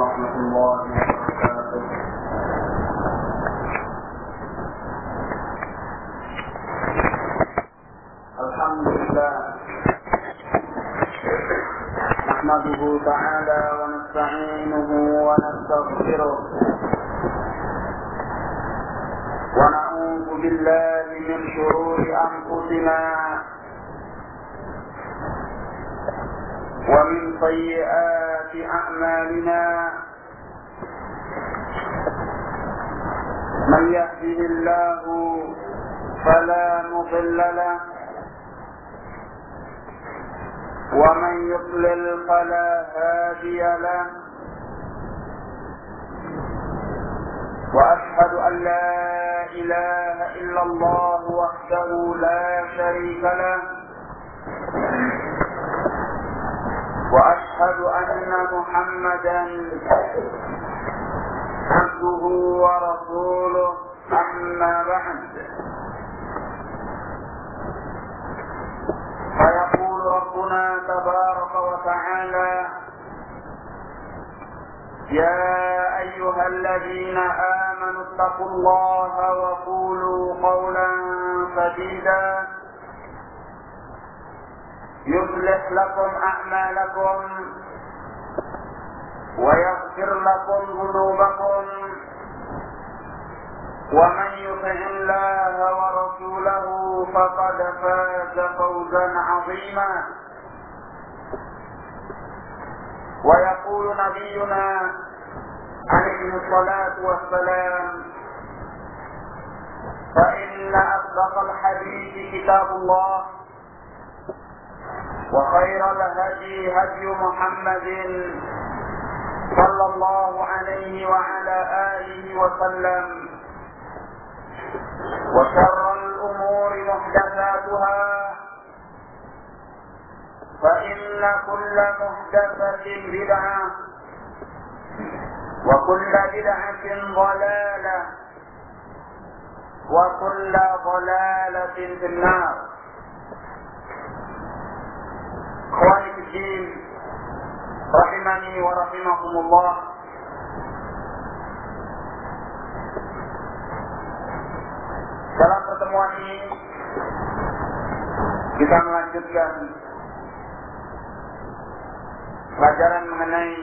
ورحمة الله وبركاته. الحمد لله نحمده تعالى ونستعينه ونستغفره ونعوذ بالله من شرور أنفسنا ومن سيئات أعمالنا من يهده الله فلا مضل له ومن يضلل فلا هادي له وأشهد أن لا إله إلا الله وحده لا شريك له وأشهد أن محمدا عبده ورسوله أما بعد فيقول ربنا تبارك وتعالى يا أيها الذين آمنوا اتقوا الله وقولوا قولا سديدا يصلح لكم أعمالكم ويغفر لكم ذنوبكم ومن يطع الله ورسوله فقد فاز فوزا عظيما. ويقول نبينا عليه الصلاة والسلام فإن أصدق الحديث كتاب الله وخير الهدي هدي محمد صلى الله عليه وعلى آله وسلم وشر الأمور محدثاتها فإن كل محدثة بدعة وكل بدعة ضلالة وكل ضلالة في النار. Ikhwani fiddin rahimani wa rahimakumullah. Dalam pertemuan ini kita melanjutkan pelajaran mengenai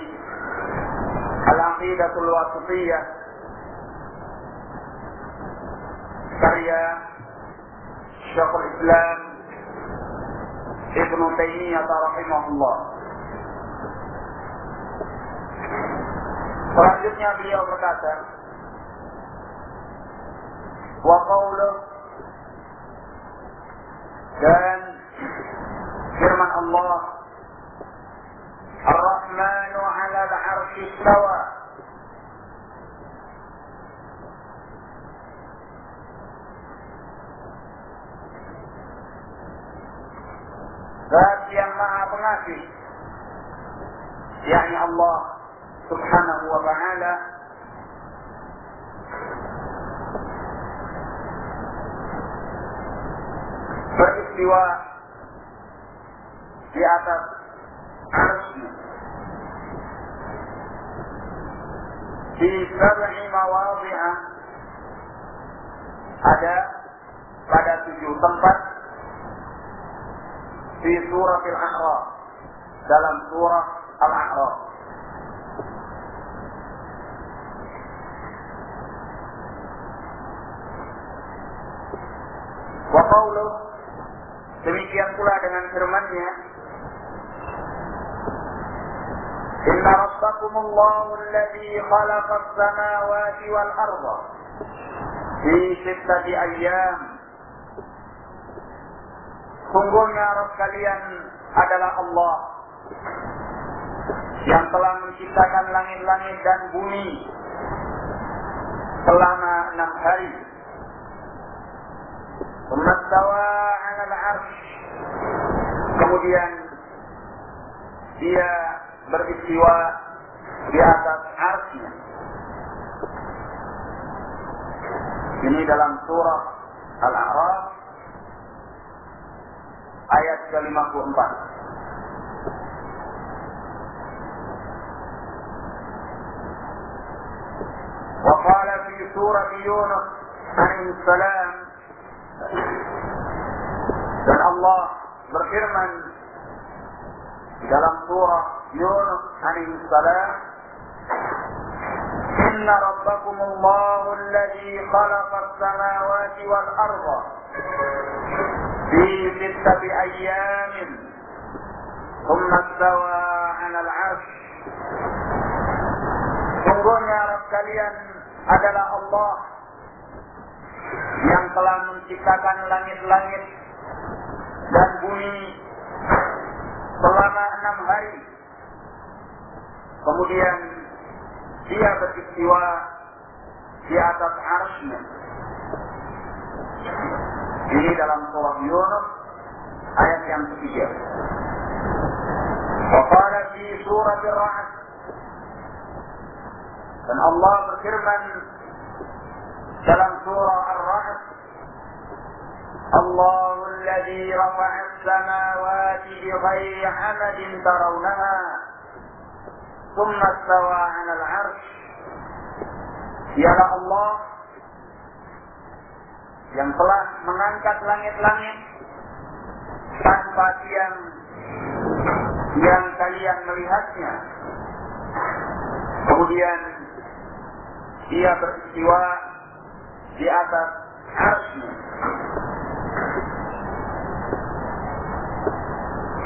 Al-Aqidatul Wasithiyah karya Syekhul Islam Ibnu Taimiyah rahimahullah. Selanjutnya beliau berkata, wa qauluh, dan firman Allah, Ar-Rahmanu 'ala al-'arsy istawa. Zat yang Maha Pengasih, yakni Allah Subhanahu wa ta'ala, beristiwa di atas arsy di 7 mawadhi'a, ada pada 7 tempat di surah Al-A'raf, dalam surah Al-A'raf. Wa qauluh, demikian pula dengan firman-Nya, Inna rabbakumullahu alladhi khalaqas samawati wal arda fi 6 ayyam. Sungguhnya Rabb kalian adalah Allah yang telah menciptakan langit-langit dan bumi selama 6 hari. Mastawa 'ala al-'arsy, kemudian dia beristiwa di atas arsy-Nya. Ini dalam surah Al-A'raf ayat ke-54. surat Yunus alaihi salam, dan Allah berfirman di dalam surah Yunus alaihi salam, inna rabbakumullahu alladhi khalaqas samawati wal arda fi sittati ayyamin thumma istawa 'alal 'arsy. Sungguhnya Rabb kalian adalah Allah yang telah menciptakan langit-langit dan bumi selama 6 hari. Kemudian Dia beristiwa di atas arsy-Nya. Ini dalam surah Yunus ayat yang ketiga. Wa qala fi surah Ar-Ra'd, dan Allah berfirman dalam surah Ar-Ra'd, Allahu alladhi rafa'a as-samawati bighairi 'amadin tarawnaha thumma istawa 'alal 'arsy. Dialah Allah yang telah mengangkat langit-langit tanpa tiang yang kalian melihatnya. Kemudian Dia beristiwa di atas arsy-Nya.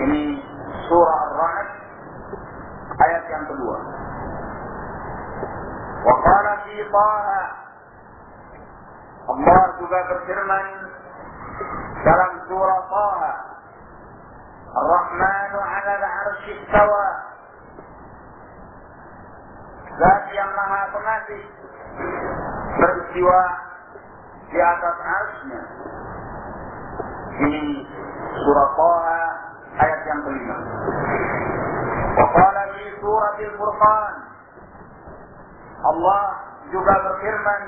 Ini surah Ar-Ra'd ayat yang kedua. Wa qala fi Taha, Allah juga berfirman dalam surah Taha, Ar-Rahmanu 'ala al-'arsy istawa. Zat yang Maha Pengasih beristiwa di atas arsy-Nya. Ini surah Taha ayat yang kelima. Wa qala fi suratil Furqan, Allah juga berfirman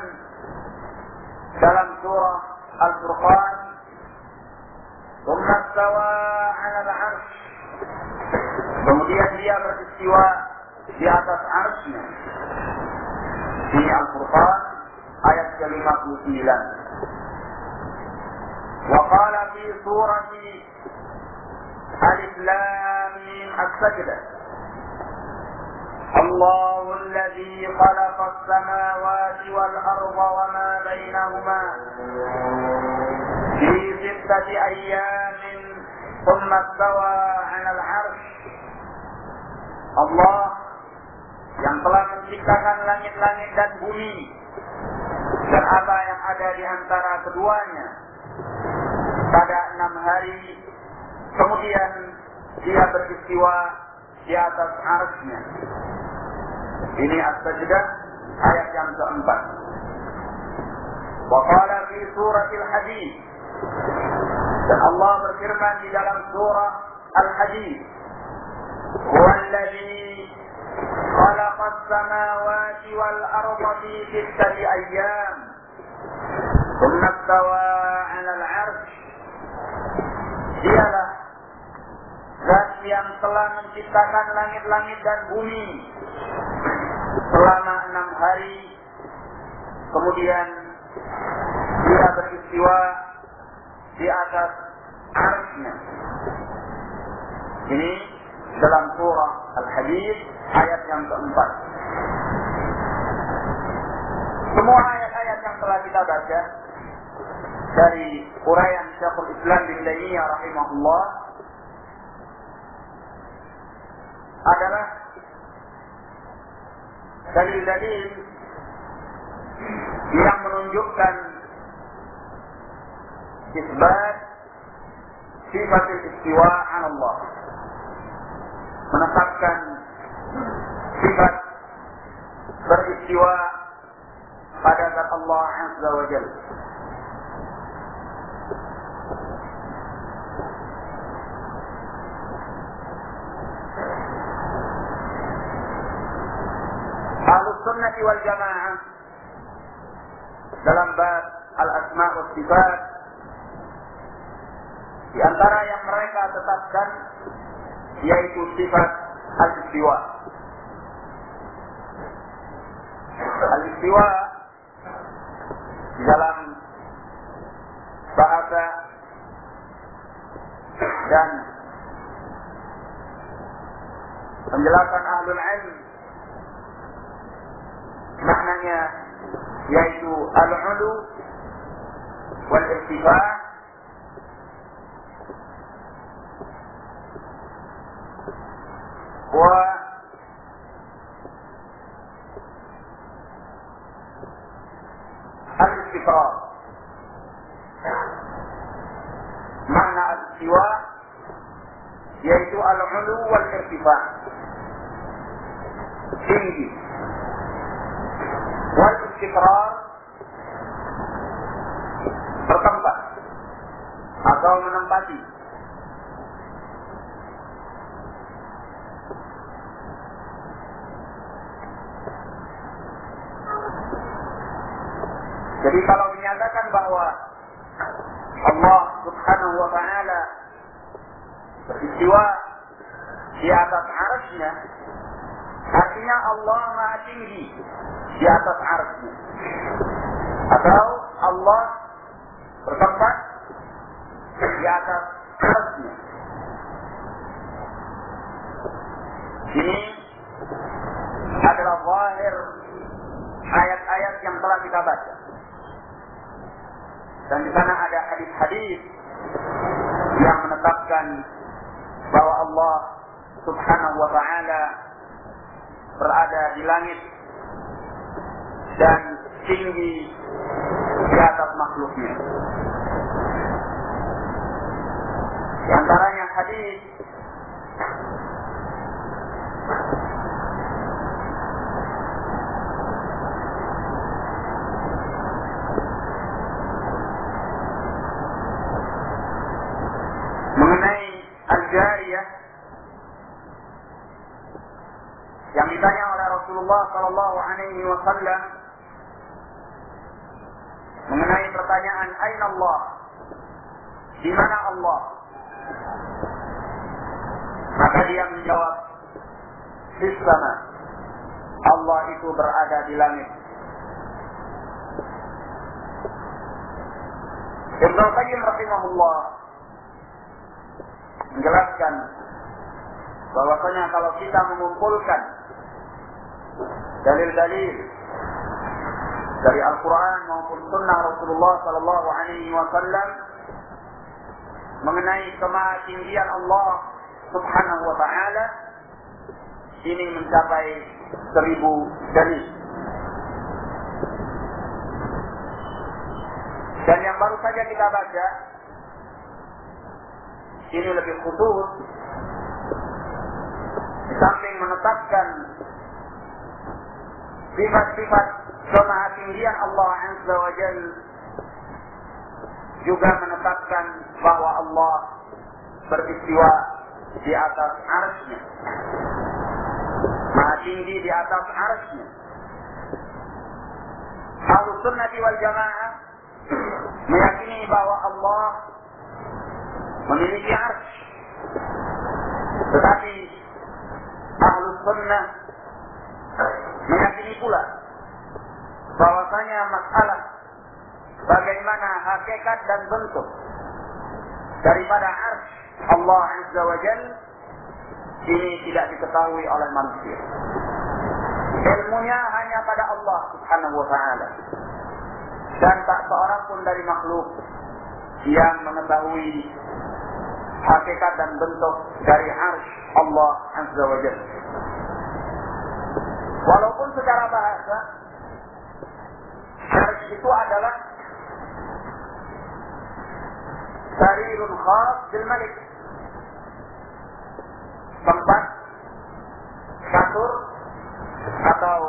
dalam surah Al-Furqan, "Tsumma istawa 'alal 'arsy." Kemudian Dia beristiwa di atas arsy-Nya. Ini Al-Furqan ayat ke-59. Wa qala fi surati Alif Lam Mim As-Sajdah, Allahu alladhi khalaqas samawati wal arda wa ma bainahuma fi sittati ayyamin thumma istawa 'alal 'arsy. Allah yang telah menciptakan langit-langit dan bumi dan apa yang ada di antara keduanya pada 6 hari. Kemudian Dia beristiwa di atas arsy-Nya. Ini As-Sajdah ayat yang keempat. Wa qala fi suratil Hadid, dan Allah berfirman di dalam surah Al-Hadid, "Huwallazi khalaqas samawati wal arda fi sittati ayyam thumma istawa 'alal 'arsy." Dialah Zat yang telah menciptakan langit-langit dan bumi selama 6 hari. Kemudian Dia beristiwa di atas arsy-Nya. Ini dalam surah Al-Hadid ayat yang keempat. Semua ayat-ayat yang telah kita baca dari uraian Syekhul Islam bin Taimiyah rahimahullah adalah dalil-dalil yang menunjukkan isbat sifat istiwa an Allah, menetapkan sifat beristiwa pada zat Allah Azza wa Jalla. Ahlus Sunnah wal Jamaah dalam bab al-asma' wa sifat, di antara yang mereka tetapkan yaitu sifat al-istiwa. Al-istiwa di dalam bahasa dan penjelasan ahlul ilm, maknanya yaitu al-ulu wal irtifa' wa al-istiqrar. Makna al-istiwa yaitu al-ulu wal irtifa', tinggi. Wal istiqrar, bertempat atau menempati. Jadi kalau menyatakan bahwa Allah Subhanahu wa ta'ala beristiwa di atas arsy-Nya, artinya Allah Maha Tinggi di atas arsy-Nya, atau Allah bertempat di atas arsy-Nya. Ini adalah zahir ayat-ayat yang telah kita baca. Dan di sana ada hadis-hadis yang menetapkan bahwa Allah Subhanahu wa ta'ala berada di langit dan tinggi di atas makhluknya. Di antaranya hadis mengenai al-jariyah yang ditanya oleh Rasulullah sallallahu alaihi wasallam mengenai pertanyaan aina Allah, di mana Allah? Maka dia menjawab, fis sama, Allah itu berada di langit. Ibnu Qayyim rahimahullah menjelaskan bahwasanya kalau kita mengumpulkan dalil-dalil dari Al-Quran maupun Sunnah Rasulullah Sallallahu Alaihi Wasallam mengenai kemahatinggian Allah Subhanahu Wa Taala, ini mencapai 1000 dalil. Dan yang baru saja kita baca ini lebih khusus, di samping menetapkan sifat-sifat kemahatinggian Allah Azza wa Jalla, juga menetapkan bahwa Allah beristiwa di atas arsy-Nya, Maha tinggi di atas arsy-Nya. Ahlus Sunnah wal Jamaah meyakini bahwa Allah memiliki arsy, tetapi Ahlus Sunnah meyakini pula bahwasanya masalah bagaimana hakikat dan bentuk daripada arsy Allah Azza wa Jalla ini tidak diketahui oleh manusia. Ilmunya hanya pada Allah Subhanahu wa ta'ala, dan tak seorang pun dari makhluk yang mengetahui hakikat dan bentuk dari arsy Allah Azza wa Jalla. Walaupun secara bahasa arsy itu adalah sarirun khas bil malik, tempat kasur atau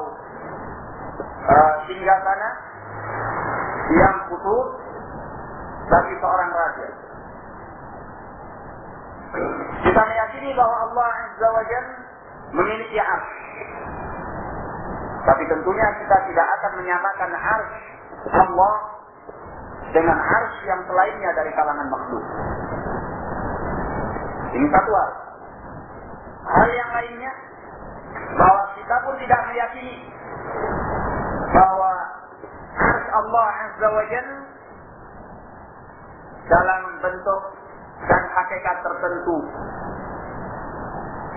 singgasana yang khusus bagi seorang raja. Kita meyakini bahwa Allah Azza wa Jalla memiliki arsy, tapi tentunya kita tidak akan menyamakan arsy Allah dengan arsy yang selainnya dari kalangan makhluk. Ini satu hal. Hal yang lainnya, bahwa kita pun tidak meyakini bahwa arsy Allah Allah Azza wa Jalla dalam bentuk dan hakikat tertentu,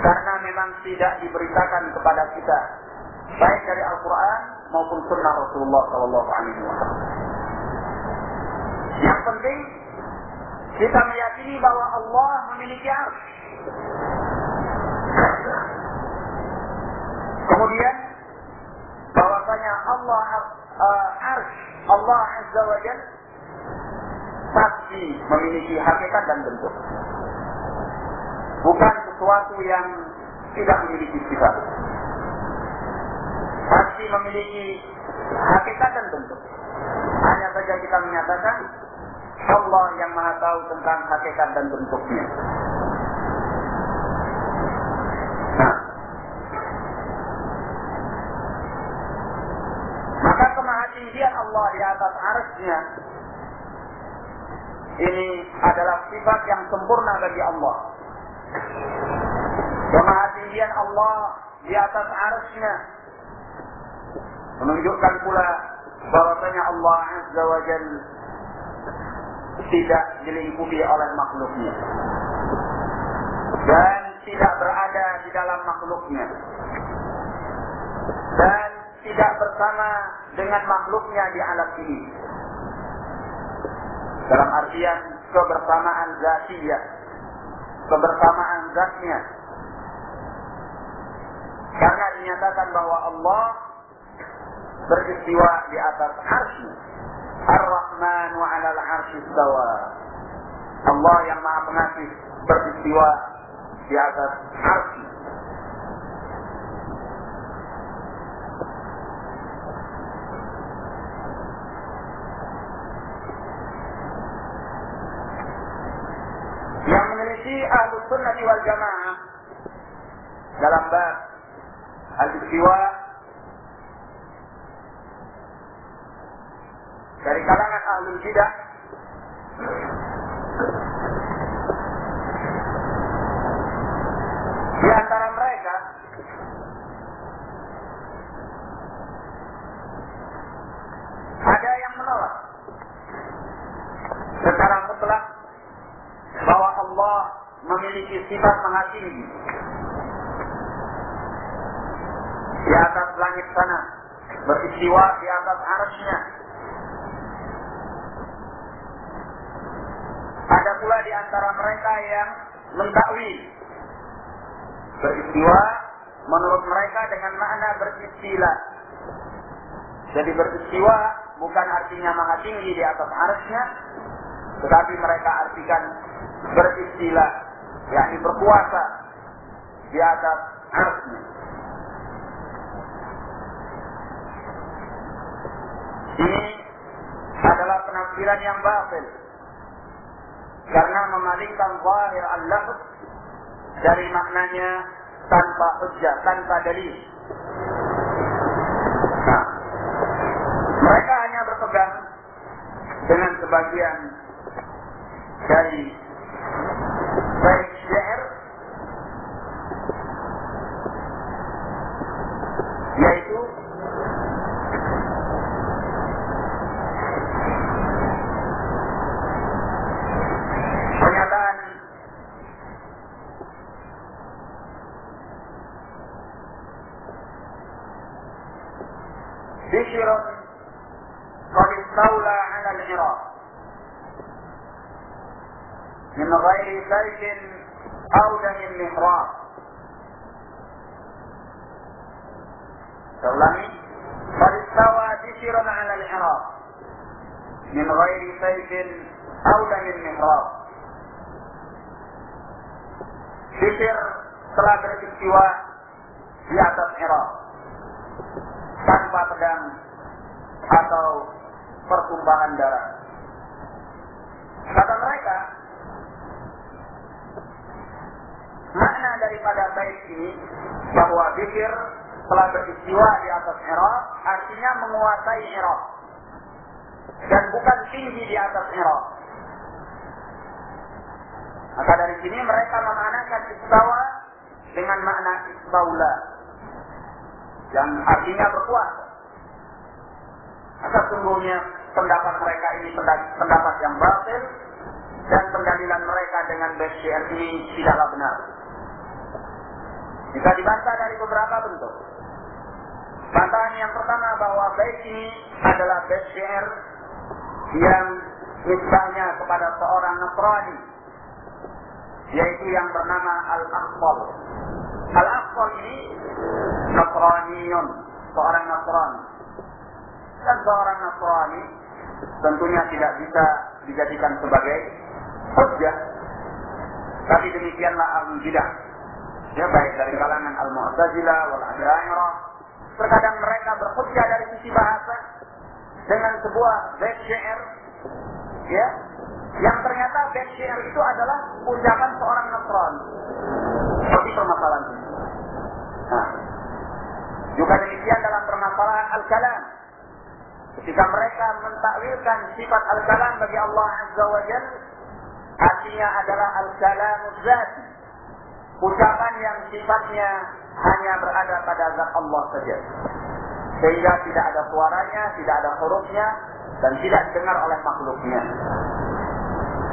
karena memang tidak diberitakan kepada kita baik dari Al-Quran maupun Sunnah Rasulullah Sallallahu Alaihi Wasallam. Yang penting kita meyakini bahwa Allah memiliki arsy. Kemudian bahwasanya Allah arsy Allah Azza wa Jalla pasti memiliki hakikat dan bentuk. Bukan sesuatu yang tidak memiliki sifat. Pasti memiliki hakikat dan bentuk. Hanya saja kita menyatakan Allah yang Maha tahu tentang hakikat dan bentuknya. Nah, maka kemahatinggian Allah di atas arsy-Nya ini adalah sifat yang sempurna bagi Allah. Kemahatinggian Allah di atas arsy-Nya menunjukkan pula bahwasanya Allah Azza wa Jalla tidak dilingkupi oleh makhluknya dan tidak berada di dalam makhluknya dan tidak bersama dengan makhluknya di alam ini, dalam artian kebersamaan zatiyah, kebersamaan zatnya, karena dinyatakan bahwa Allah beristiwa di atas arsy. Ar-Rahman wa 'alal 'arsy istawa. Allah yang Maha Pengasih beristiwa di atas arsy. Yang meneliti Ahlus Sunnah wal Jamaah dalam bab al-istiwa dari kalangan ahlul bidah di antara mereka ada yang menolak secara mutlak bahwa Allah memiliki sifat maha tinggi di atas langit sana, beristiwa di atas arsy-Nya. Ada pula di antara mereka yang mentakwil beristiwa menurut mereka dengan makna beristilah. Jadi beristiwa bukan artinya maha tinggi di atas arsy-Nya, tetapi mereka artikan beristilah, yakni berkuasa di atas arsy-Nya. Ini adalah penafsiran yang batil, karena memalingkan zahir al-lafz dari maknanya tanpa hujjah, tanpa dalil. Nah, mereka hanya berpegang dengan sebagian dari bait syair, yaitu pernyataan Bishrun qad istawla 'ala al-Iraq min ghairi sayfin aw damin mihrab. Ulangi, qad istawa Bishrun 'ala al-Iraq min ghairi sayfin aw damin mihrab. Bishr telah beristiwa di atas Irak tanpa pedang atau pertumpahan darah. Kata mereka, makna daripada bait ini bahwa Bishr telah beristiwa di atas Irak artinya menguasai Irak dan bukan tinggi di atas Irak. Maka dari sini mereka memaknakan istawa dengan makna istaula, yang artinya berkuasa. Maka sungguhnya pendapat mereka ini pendapat yang batil dan pendalilan mereka dengan bait syair ini tidaklah benar. Bisa dibantah dari beberapa bentuk. Bantahan yang pertama bahwa bait ini adalah bait syair yang nisbahnya kepada seorang Nasrani, yaitu yang bernama Al-Aqbal. Al-Aqbal ini Nasraniyun, seorang Nasrani. Dan seorang Nasrani tentunya tidak bisa dijadikan sebagai hujjah. Tapi demikianlah ahlul bidah. Ya, baik dari kalangan Al-Mu'tazilah wal Asy'ariyah. Terkadang mereka berhujjah dari sisi bahasa dengan sebuah bait syair, ya, yang ternyata bait syair itu adalah ucapan seorang Nasrani. Seperti permasalahan ini. Nah, juga demikian dalam permasalahan al-kalam. Ketika mereka mentakwilkan sifat al-kalam bagi Allah Azza wa Jalla, artinya adalah al-kalamuz zati, ucapan yang sifatnya hanya berada pada zat Allah saja, sehingga tidak ada suaranya, tidak ada hurufnya, dan tidak didengar oleh makhluknya,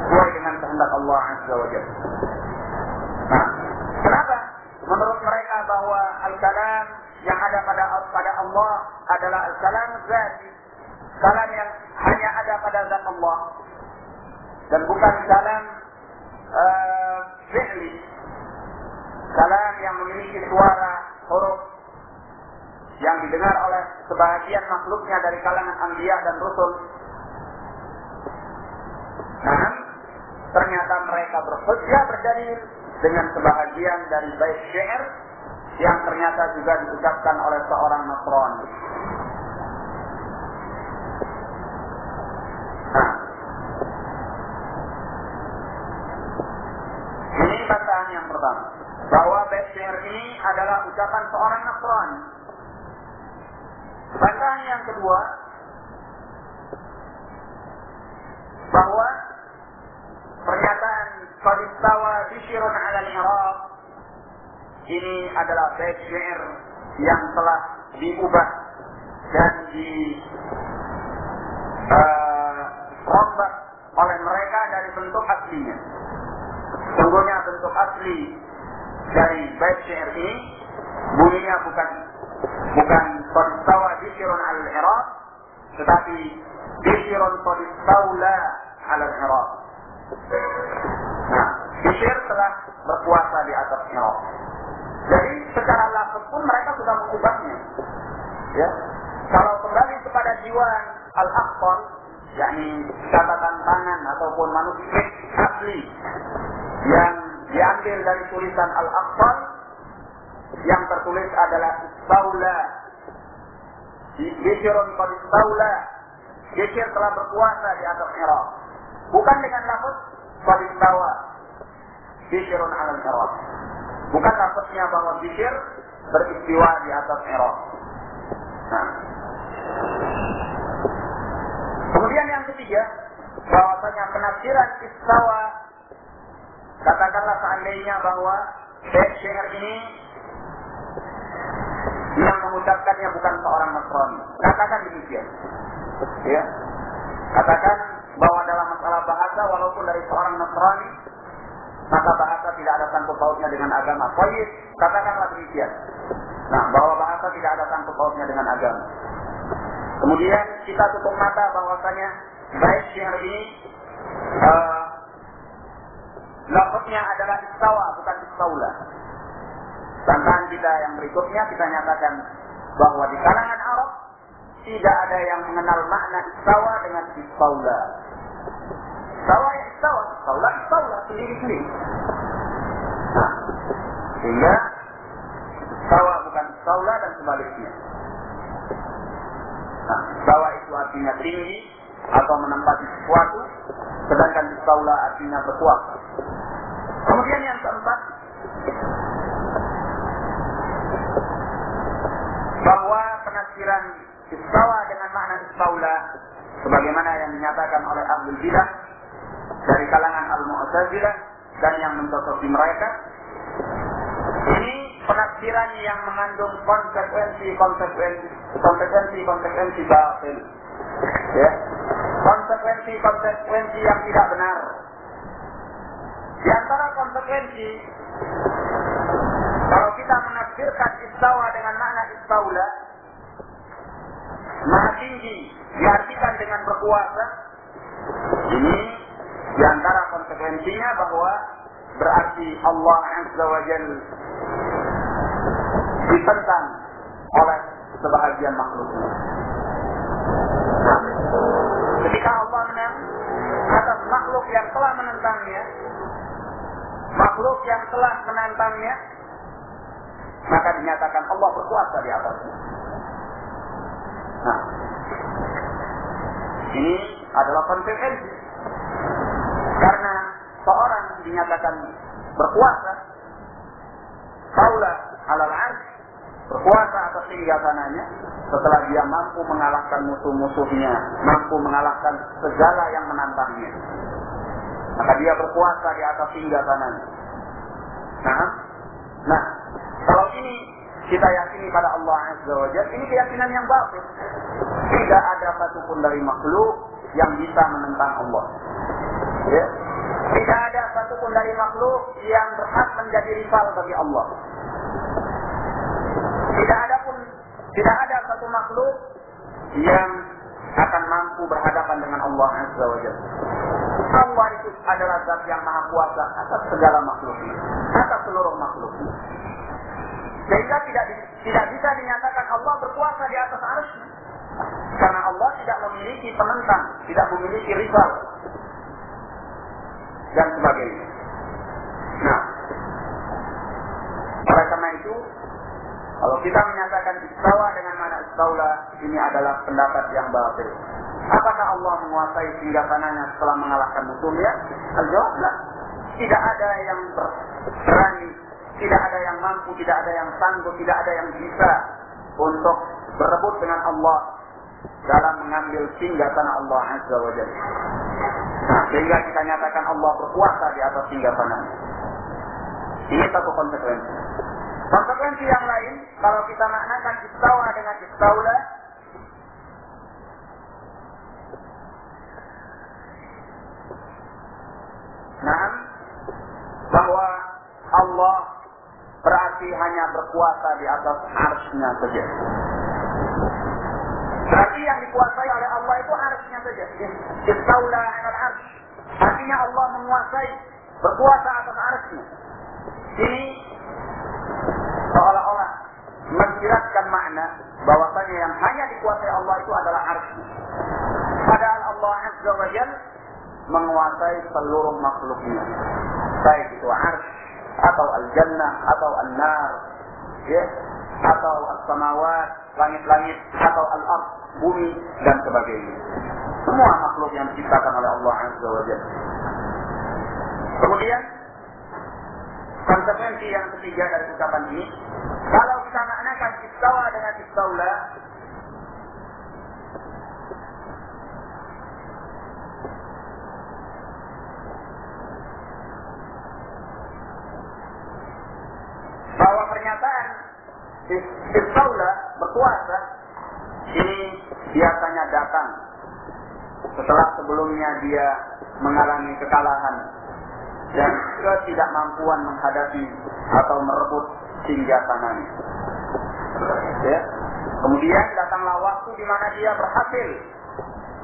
sesuai dengan kehendak Allah Azza wa Jalla. Nah, kenapa? Menurut mereka bahwa al-kalam yang ada pada Allah adalah al-kalam zati, kalam yang hanya ada pada zat Allah, dan bukan kalam fi'li, kalam yang memiliki suara, huruf yang didengar oleh sebahagian makhluknya dari kalangan anbiya dan rasul. Nah, ternyata mereka berhujjah berdalil dengan sebahagian dari bait syair yang ternyata juga diucapkan oleh seorang Nasrani. Nah, ini bantahan yang pertama, bahwa bait syair ini adalah ucapan seorang Nasrani. Bantahan yang kedua, bahwa pernyataan qad istawa bishrun 'ala al-Iraq ini adalah bait syair yang telah diubah dan dirombak oleh mereka dari bentuk aslinya. Sungguhnya bentuk asli dari bait syair ini bunyinya bukan qad istawa bishrun 'ala al-Iraq, tetapi bishrun qad istawla 'ala al-Iraq. Nah, Bishr telah berkuasa di atas Irak. Jadi secara lafaz pun mereka sudah mengubahnya. Ya, kalau kembali kepada diwan Al-Aqbal, yakni catatan tangan ataupun manuskrip asli yang diambil dari tulisan Al-Aqbal, yang tertulis adalah Istawla. Bishrun qad istawla. Bishr telah berkuasa di atas Irak. Bukan dengan lafaz qad istawa Bishrun 'ala al-Iraq. Bukan lafaznya bahwa Bishr beristiwa di atas Irak. Nah. Kemudian yang ketiga, bahwasanya penafsiran istawa, katakanlah seandainya bahwa bait syair ini yang mengucapkannya bukan seorang Nasrani, katakan demikian, ya, katakan bahwa dalam masalah bahasa, walaupun dari seorang Nasrani, maka bahasa tidak ada sangkut pautnya dengan agama. Baik, katakanlah demikian. Nah, bahwa bahasa tidak ada sangkut pautnya dengan agama. Kemudian kita tutup mata bahwasanya bait syair ini lafaznya adalah istawa, bukan istawla. Bantahan kita yang berikutnya, kita nyatakan bahwa di kalangan Arab tidak ada yang mengenal makna istawa dengan istawla. Istawa ya istawa, istawla sendiri-sendiri. Nah, sehingga istawa bukan istawla dan sebaliknya. Nah, istawa itu artinya tinggi atau menempati sesuatu, sedangkan istawla artinya berkuasa. Kemudian yang keempat, bahwa penafsiran istawa dengan makna istawla sebagaimana yang dinyatakan oleh ahlul bidah dari kalangan al-Mu'tazilah dan yang mencocoki mereka, ini penafsiran yang mengandung konsekuensi batil, ya, konsekuensi yang tidak benar. Di antara konsekuensi, kalau kita menafsirkan istawa dengan makna istaula, maha tinggi diartikan dengan berkuasa, ini di antara konsekuensinya bahwa berarti Allah Azza wa Jalla ditentang oleh sebahagian makhluknya. Ketika Allah menang atas makhluk yang telah menentangnya, makhluk yang telah menantangnya, maka dinyatakan Allah berkuasa di atasnya. Nah, ini adalah konsekuensi. Karena seorang dinyatakan berkuasa, Taula alal arsh, berkuasa atas singgasananya, setelah dia mampu mengalahkan musuh-musuhnya, mampu mengalahkan segala yang menantangnya, maka dia berkuasa di atas singgasananya. Nah, kalau ini kita yakini pada Allah Azza wa Jalla, ini keyakinan yang batil. Tidak ada satupun dari makhluk yang bisa menentang Allah. Ya? Tidak ada satupun dari makhluk yang berhak menjadi rival bagi Allah. Tidak ada satu makhluk yang akan mampu berhadapan dengan Allah Azza wa Jalla. Allah itu adalah zat yang maha kuasa atas segala makhluknya, atas seluruh makhluknya. Sehingga tidak bisa dinyatakan Allah berkuasa di atas arsy, karena Allah tidak memiliki penentang, tidak memiliki rival, dan sebagainya. Nah, oleh karena itu, kalau kita menyatakan istawa dengan makna istaula, ini adalah pendapat yang batil. Apakah Allah menguasai singgasananya setelah mengalahkan musuhnya? Al-jawab, tidak ada yang berani, tidak ada yang mampu, tidak ada yang sanggup, tidak ada yang bisa untuk berebut dengan Allah dalam mengambil singgasana Allah Azza wa Jalla. Nah, sehingga kita nyatakan Allah berkuasa di atas singgasananya. Ini satu konsekuensi. Konsekuensi yang lain, kalau kita maknakan istawa dengan istaula, bahwa Allah berarti hanya berkuasa di atas arsy-Nya saja. Berarti yang dikuasai oleh Allah itu arsy-Nya saja. Istaula 'alal arsy. Artinya Allah menguasai, berkuasa atas arsy-Nya. Ini seolah-olah mensiratkan makna bahwasanya yang hanya dikuasai Allah itu adalah arsy. Padahal Allah Azza wa Jalla menguasai seluruh makhluknya, baik itu arsy atau al-jannah atau an-nar, ya, atau as-samawat, langit-langit, atau al-ard, bumi, dan sebagainya. Semua makhluk yang diciptakan oleh Allah Azza wa Jalla. Kemudian konsekuensi yang ketiga dari ucapan ini, kalau kita maknakan istawa dengan istaula, bahwa pernyataan istaula berkuasa ini biasanya datang setelah sebelumnya dia mengalami kekalahan dan ketidakmampuan menghadapi atau merebut singgasananya. Ya. Kemudian datanglah waktu di mana dia berhasil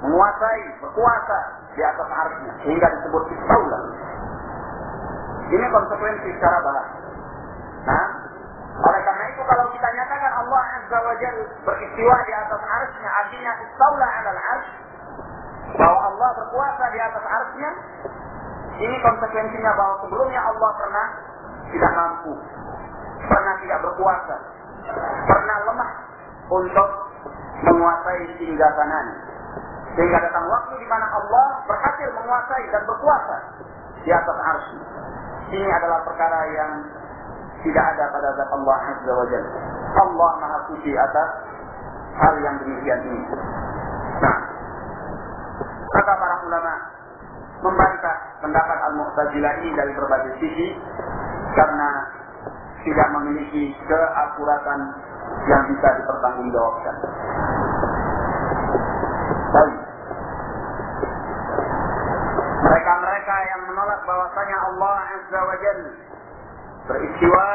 menguasai, berkuasa di atas arsy-Nya, sehingga disebut istaula. Ini konsekuensi secara bahasa. Nah, oleh karena itu kalau kita nyatakan Allah Azza wa Jalla beristiwa di atas arsy-Nya, artinya istaula 'alal arsy, bahwa Allah berkuasa di atas arsy-Nya. Ini konsekuensinya bahwa sebelumnya Allah pernah tidak mampu, pernah tidak berkuasa, pernah lemah untuk menguasai singgasananya. Sehingga datang waktu di mana Allah berhasil menguasai dan berkuasa di atas arsy. Ini adalah perkara yang tidak ada pada zat Allah Azza wa Jalla. Allah Maha Suci atas hal yang demikian ini. Nah, kata para ulama membantah pendapat Al-Mu'tazilah ini dari berbagai sisi karena tidak memiliki keakuratan yang bisa dipertanggungjawabkan. Baik. Azza wa Jalla beristiwa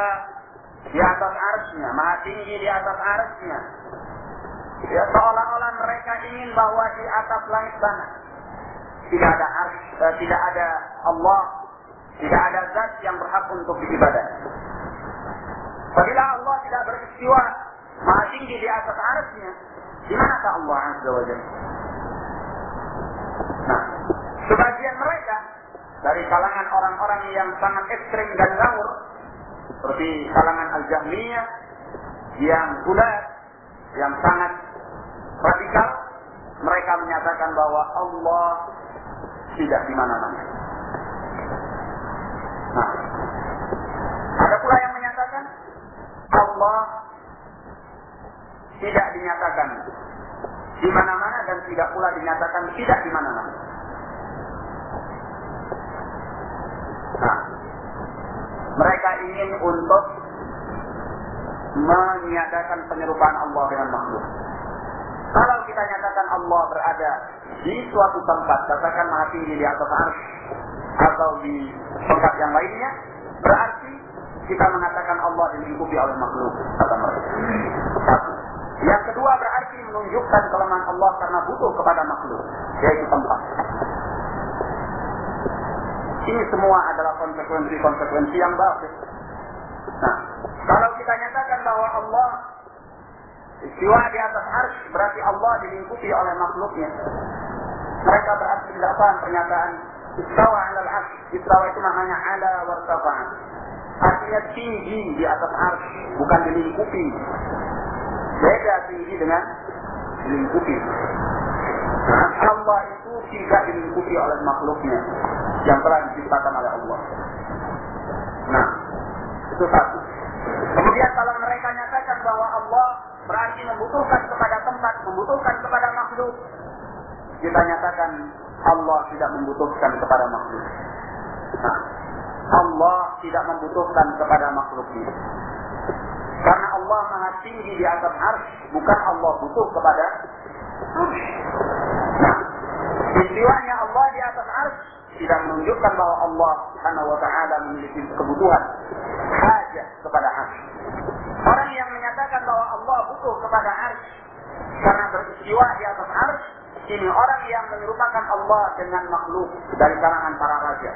di atas arsy-Nya, maha tinggi di atas arsy-Nya. Ya, seolah-olah mereka ingin bahwa di atas langit sana tidak ada arsy, tidak ada Allah, tidak ada zat yang berhak untuk diibadati. Apabila Allah tidak beristiwa maha tinggi di atas arsy-Nya, di manakah Allah Azza wa Jalla? Nah, sebagian mereka dari kalangan orang-orang yang sangat ekstrim dan ngawur, seperti kalangan Al-Jahmiyah yang gulat, yang sangat radikal, mereka menyatakan bahwa Allah tidak di mana-mana. Nah, ada pula yang menyatakan Allah tidak dinyatakan di mana-mana dan tidak pula dinyatakan tidak di mana-mana. Nah, mereka ingin untuk menyatakan penyerupaan Allah dengan makhluk. Kalau kita nyatakan Allah berada di suatu tempat, katakan maha tinggi di atas arsy atau di tempat yang lainnya, berarti kita mengatakan Allah dilingkupi oleh makhluk, kata mereka. Satu. Yang kedua, berarti menunjukkan kelemahan Allah karena butuh kepada makhluk, yaitu tempat. Ini semua adalah konsekuensi-konsekuensi yang batil. Nah, kalau kita nyatakan bahwa Allah istiwa di atas arsy, berarti Allah dilingkupi oleh makhluknya. Mereka berarti tidak paham pernyataan istawa 'alal 'arsy. Istawa itu maknanya ala wartafa'a. Artinya tinggi di atas arsy, bukan dilingkupi. Beda tinggi dengan dilingkupi. Nah, Allah itu tidak dilingkupi oleh makhluknya yang telah diciptakan oleh Allah. Nah, itu satu. Kemudian kalau mereka nyatakan bahwa Allah berarti membutuhkan kepada tempat, membutuhkan kepada makhluk, kita nyatakan Allah tidak membutuhkan kepada makhluk. Nah, Allah tidak membutuhkan kepada makhluknya. Karena Allah maha tinggi di atas arsy, bukan Allah butuh kepada arsy. Nah, istiwanya Allah di atas arsy tidak menunjukkan bahwa Allah Subhanahu wa ta'ala memiliki kebutuhan, hajat kepada arsy. Orang yang menyatakan bahwa Allah butuh kepada arsy karena beristiwa di atas arsy, ini orang yang menyerupakan Allah dengan makhluk dari kalangan para raja.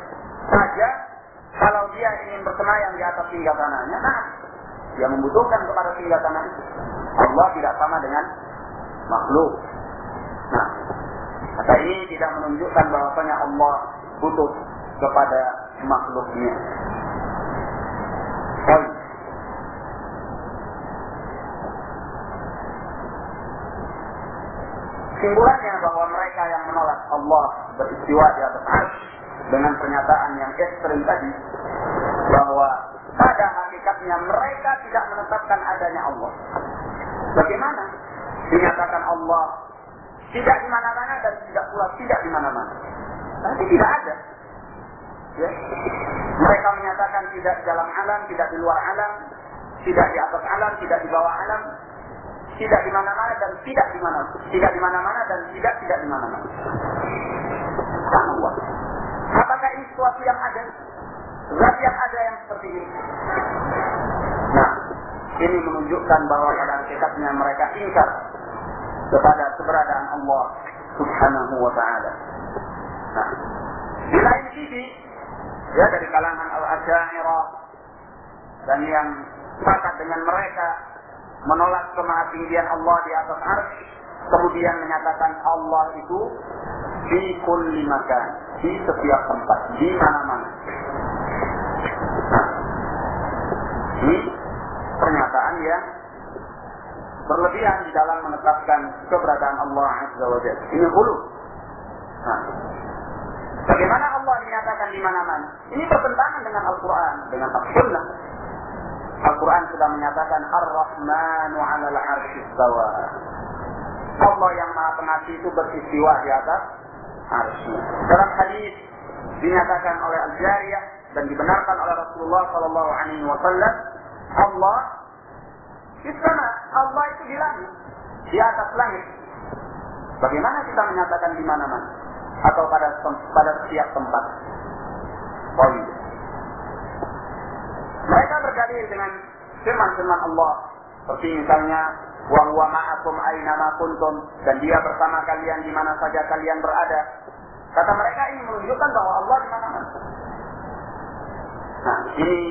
Raja, kalau dia ingin bersemayam di atas singgasananya, nah, dia membutuhkan kepada singgasana itu. Allah tidak sama dengan makhluk. Nah, kata ini tidak menunjukkan bahwasanya Allah butuh kepada makhluknya. Baik. Kesimpulannya bahwa mereka yang menolak Allah beristiwa di atas arsy dengan pernyataan yang ekstrim tadi, bahwa pada hakikatnya mereka tidak menetapkan adanya Allah. Bagaimana dinyatakan Allah tidak di mana-mana dan tidak pula tidak di mana-mana? Tapi tidak ada. Ya. Mereka menyatakan tidak di dalam alam, tidak di luar alam, tidak di atas alam, tidak di bawah alam, tidak di mana-mana dan tidak di mana-mana, tidak di mana-mana dan tidak di mana-mana. Subhanallah. Apakah ini sesuatu yang ada? Zat yang ada yang seperti ini? Nah, ini menunjukkan bahwa pada hakikatnya mereka ingkar kepada keberadaan Allah Subhanahu wa ta'ala. Nah, di lain sisi, ya, dari kalangan Al-Asy'ariyah dan yang sepakat dengan mereka menolak kemahatinggian Allah di atas arsy, kemudian menyatakan Allah itu di kulli makan, di setiap tempat, di mana-mana. Nah, ini pernyataan yang berlebihan di dalam menetapkan keberadaan Allah Azza wa Jalla. Ini hulu. Nah, bagaimana Allah dinyatakan di mana-mana? Ini bertentangan dengan Al-Quran, dengan As-Sunnah. Al-Quran sudah menyatakan Ar-Rahmanu 'alal 'arsy istawa. Allah yang Maha Pengasih itu beristiwa di atas arsy. Dalam hadis dinyatakan oleh Al-Jariyah dan dibenarkan oleh Rasulullah sallallahu alaihi wasallam, Allah di sana, Allah itu di langit, di atas langit. Bagaimana kita menyatakan di mana-mana atau pada setiap tempat? Poin. berdalil dengan firman-firman Allah. Seperti misalnya, wa huwa ma'akum aina ma kuntum, dan dia bersama kalian di mana saja kalian berada. Kata mereka ini menunjukkan bahwa Allah di mana-mana. Nah, ini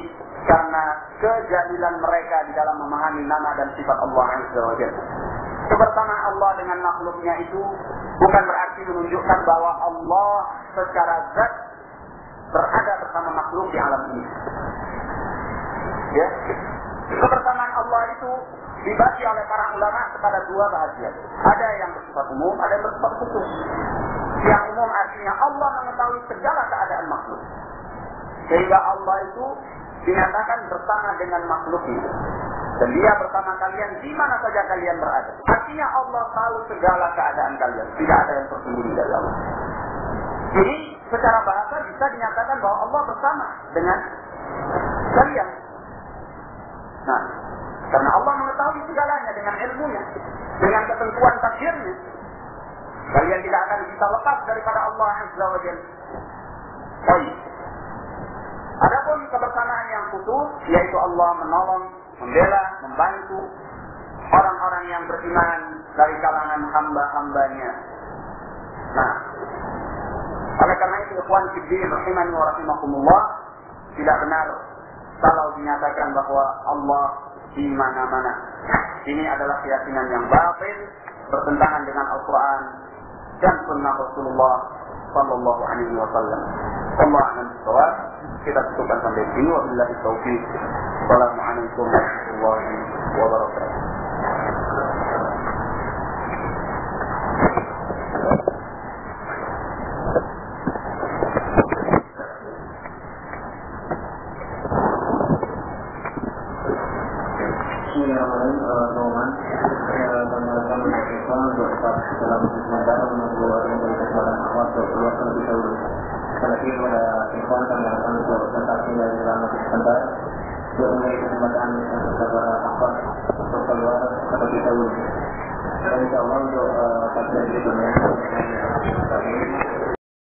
karena kejahilan mereka di dalam memahami nama dan sifat Allah Azza wa Jalla. Kebersamaan Allah dengan makhluknya itu bukan berarti menunjukkan bahwa Allah secara zat berada bersama makhluk di alam ini. Ya. Kebersamaan Allah itu dibagi oleh para ulama kepada dua bahagian. Ada yang bersifat umum, ada yang bersifat khusus. Yang umum artinya Allah mengetahui segala keadaan makhluk. Sehingga Allah itu dinyatakan bersama dengan makhluknya. Dan dia bersama kalian di mana saja kalian berada. Artinya Allah tahu segala keadaan kalian. Tidak ada yang tersembunyi dari Allah. Jadi secara bahasa bisa dinyatakan bahwa Allah bersama dengan kalian. Nah, karena Allah mengetahui segalanya dengan ilmunya, dengan ketentuan takdirnya. Kalian tidak akan bisa lepas daripada Allah Azza wa Jalla. Baik. Adapun kebersamaan yang khusus, yaitu Allah menolong, membela, membantu orang-orang yang beriman dari kalangan hamba-hambanya. Nah, oleh karena itu, ikhwan fiddin rahimani wa rahimakumullah, tidak benar kalau dinyatakan bahwa Allah di mana-mana. Ini adalah keyakinan yang batil, bertentangan dengan Al-Quran dan sunnah Rasulullah sallallahu alaihi wasallam. Allah a'lam bishawab. Kita cukupkan sampai sini. Wabillahi taufiq. Wassalamualaikum warahmatullahi wabarakatuh. Lagi pada ikhwan kami akan presentasi dari selama sebentar untuk memberi kesempatan kepada akhwat untuk keluar terlebih dahulu. Dan insya Allah untuk kajian berikutnya